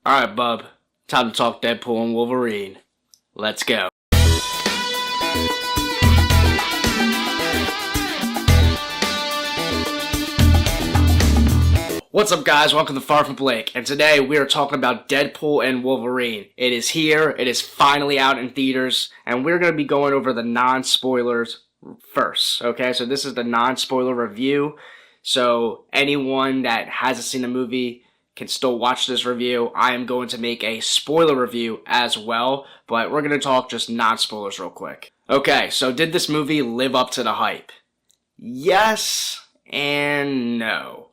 Alright, bub. Time to talk Deadpool and Wolverine. Let's go. What's up, guys? Welcome to Far From Blake, and today we are talking about Deadpool and Wolverine. It is here, it is finally out in theaters, and we're going to be going over the non-spoilers first, okay? So this is the non-spoiler review, so anyone that hasn't seen the movie can still watch this review. I am going to make a spoiler review as well, but we're going to talk just non-spoilers real quick. Okay, so did this movie live up to the hype? Yes and no.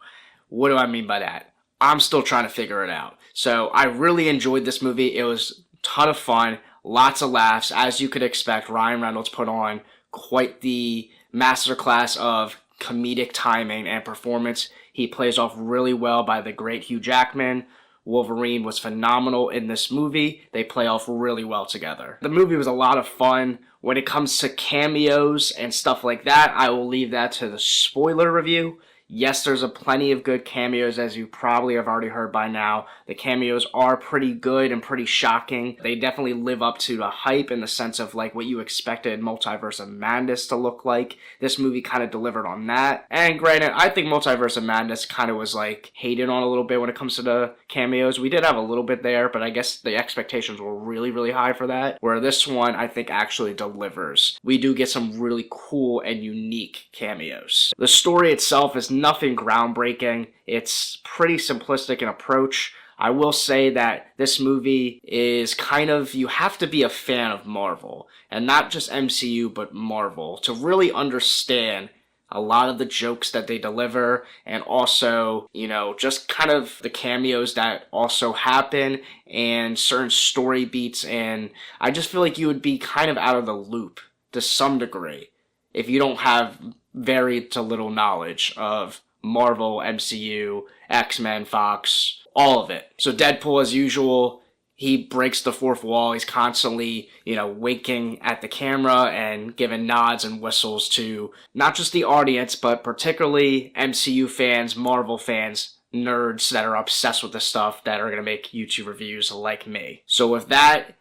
What do I mean by that? I'm still trying to figure it out. So I really enjoyed this movie. It was a ton of fun, lots of laughs. As you could expect, Ryan Reynolds put on quite the masterclass of comedic timing and performance. He plays off really well by the great Hugh Jackman. Wolverine was phenomenal in this movie. They play off really well together. The movie was a lot of fun. When it comes to cameos and stuff like that, I will leave that to the spoiler review. Yes, there's plenty of good cameos, as you probably have already heard by now. The cameos are pretty good and pretty shocking. They definitely live up to the hype in the sense of like what you expected Multiverse of Madness to look like. This movie kind of delivered on that. And granted, I think Multiverse of Madness kind of was like hated on a little bit when it comes to the cameos. We did have a little bit there, but I guess the expectations were really, really high for that. Where this one, I think, actually delivers. We do get some really cool and unique cameos. The story itself is nothing groundbreaking. It's pretty simplistic in approach. I will say that this movie is kind of, you have to be a fan of Marvel, and not just MCU, but Marvel, to really understand a lot of the jokes that they deliver, and also, you know, just kind of the cameos that also happen, and certain story beats, and I just feel like you would be kind of out of the loop to some degree if you don't have very to little knowledge of Marvel, MCU, X-Men, Fox, all of it. So Deadpool, as usual, he breaks the fourth wall. He's constantly, winking at the camera and giving nods and whistles to not just the audience, but particularly MCU fans, Marvel fans, nerds that are obsessed with this stuff that are going to make YouTube reviews like me. So with that,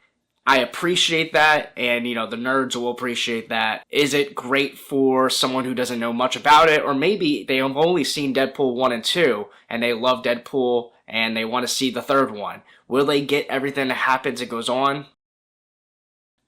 I appreciate that, and, the nerds will appreciate that. Is it great for someone who doesn't know much about it? Or maybe they have only seen Deadpool 1 and 2, and they love Deadpool, and they want to see the third one. Will they get everything that happens and goes on?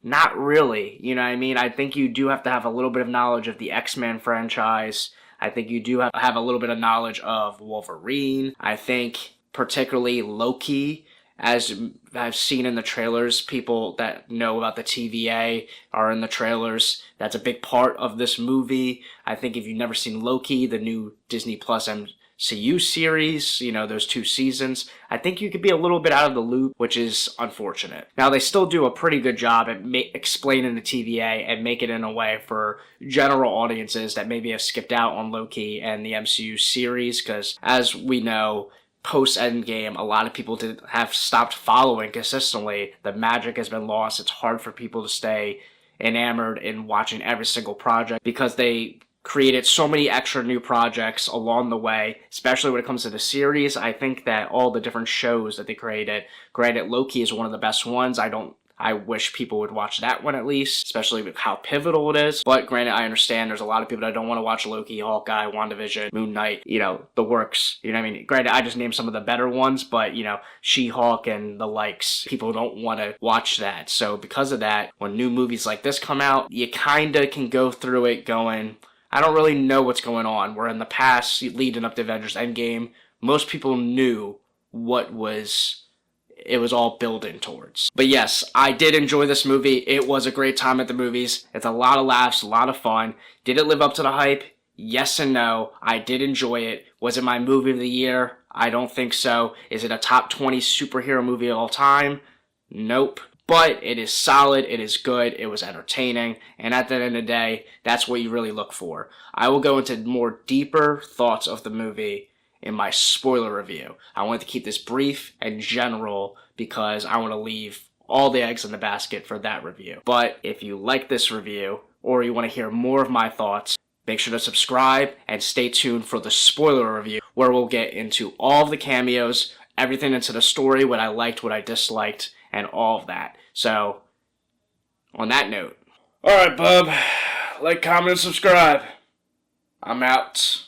Not really, you know what I mean? I think you do have to have a little bit of knowledge of the X-Men franchise. I think you do have a little bit of knowledge of Wolverine. I think particularly Loki, as I've seen in the trailers, people that know about the TVA are in the trailers. That's a big part of this movie. I think if you've never seen Loki, the new Disney Plus MCU series, those 2 seasons, I think you could be a little bit out of the loop, which is unfortunate. Now, they still do a pretty good job at explaining the TVA and make it in a way for general audiences that maybe have skipped out on Loki and the MCU series, because as we know, post-Endgame, a lot of people have stopped following consistently. The magic has been lost. It's hard for people to stay enamored in watching every single project because they created so many extra new projects along the way, especially when it comes to the series. I think that all the different shows that they created, granted, Loki is one of the best ones. I wish people would watch that one at least, especially with how pivotal it is. But granted, I understand there's a lot of people that don't want to watch Loki, Hawkeye, WandaVision, Moon Knight, the works. You know what I mean? Granted, I just named some of the better ones, but, She-Hulk and the likes, people don't want to watch that. So because of that, when new movies like this come out, you kind of can go through it going, I don't really know what's going on. Where in the past, leading up to Avengers Endgame, most people knew what it was all building towards. But yes, I did enjoy this movie. It was a great time at the movies. It's a lot of laughs, a lot of fun. Did it live up to the hype? Yes and no. I did enjoy it. Was it my movie of the year? I don't think so. Is it a top 20 superhero movie of all time? Nope. But it is solid, it is good, it was entertaining, and at the end of the day, that's what you really look for. I will go into more deeper thoughts of the movie in my spoiler review. I wanted to keep this brief and general because I want to leave all the eggs in the basket for that review. But if you like this review, or you want to hear more of my thoughts, make sure to subscribe and stay tuned for the spoiler review, where we'll get into all of the cameos, everything into the story, what I liked, what I disliked, and all of that. So, on that note. Alright, bub. Like, comment, and subscribe. I'm out.